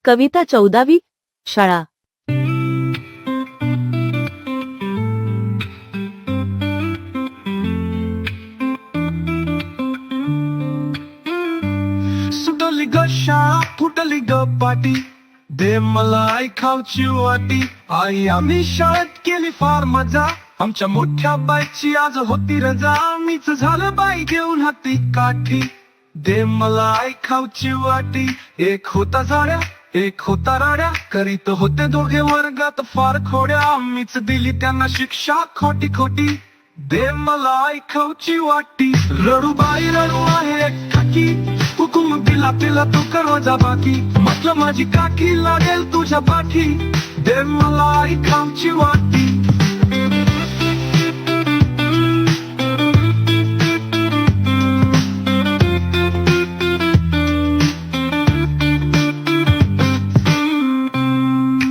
कविता 14वी शाळा. सुटली ग शाळा फुटली ग पाटी, दे मला आई खाऊची वाटी. आई आम्ही शाळेत केली फार मजा, आमच्या मोठ्या बाईची आज होती रजा. मीच झालं बाई घेऊन हाती काठी, दे मला आई खाऊची वाटी. एक होता जाड्या एक होता राड्या, करीत होते दोघे वर्गात फार खोड्या. मीच दिली त्यांना शिक्षा खोटी खोटी, दे मला आई खाऊची वाटी. रडू बाई रडू आहे काकी, हुकुम दिला तिला तू कर वजा बाकी. म्हटलं माझी काकी लागेल तुझ्या पाठी, दे मला आई खाऊची वाटी.